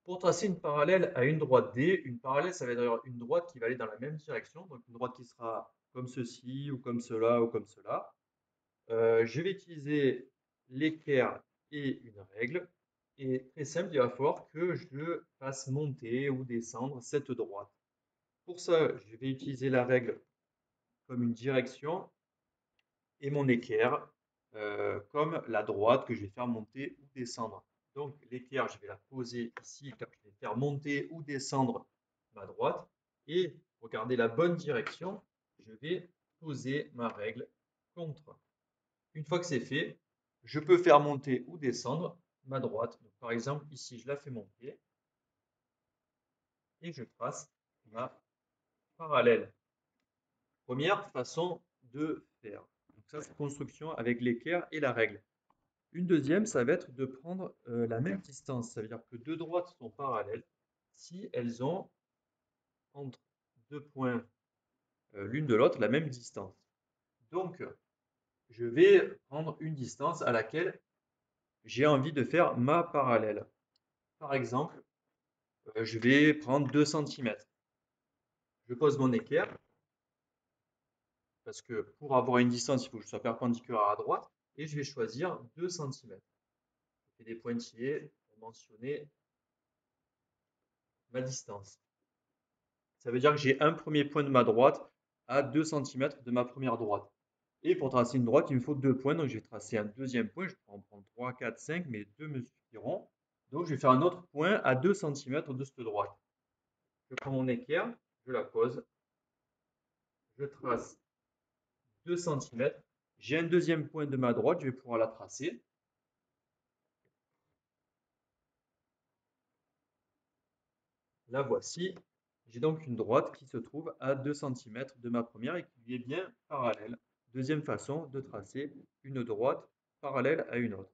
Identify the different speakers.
Speaker 1: Pour tracer une parallèle à une droite D, une parallèle, ça va être une droite qui va aller dans la même direction, donc une droite qui sera comme ceci, ou comme cela, ou comme cela. Je vais utiliser l'équerre et une règle. Et très simple, il va falloir que je fasse monter ou descendre cette droite. Pour ça, je vais utiliser la règle comme une direction et mon équerre comme la droite que je vais faire monter ou descendre. Donc l'équerre, je vais la poser ici car je vais faire monter ou descendre ma droite. Et pour garder la bonne direction, je vais poser ma règle contre. Une fois que c'est fait, je peux faire monter ou descendre ma droite. Donc, par exemple, ici, je la fais monter et je trace ma parallèle. Première façon de faire. Donc ça, c'est construction avec l'équerre et la règle. Une deuxième, ça va être de prendre la même distance. Ça veut dire que deux droites sont parallèles si elles ont entre deux points l'une de l'autre la même distance. Donc, je vais prendre une distance à laquelle j'ai envie de faire ma parallèle. Par exemple, je vais prendre 2 centimètres. Je pose mon équerre parce que pour avoir une distance, il faut que je sois perpendiculaire à la droite et je vais choisir 2 centimètres. Je fais des pointillés pour mentionner ma distance. Ça veut dire que j'ai un premier point de ma droite à 2 centimètres de ma première droite. Et pour tracer une droite, il me faut deux points. Donc, je vais tracer un deuxième point. Je peux en prendre 3, 4, 5, mais deux me suffiront. Donc, je vais faire un autre point à 2 centimètres de cette droite. Je prends mon équerre, je la pose, je trace 2 centimètres. J'ai un deuxième point de ma droite, je vais pouvoir la tracer. La voici. J'ai donc une droite qui se trouve à 2 centimètres de ma première et qui lui est bien parallèle. Deuxième façon de tracer une droite parallèle à une autre.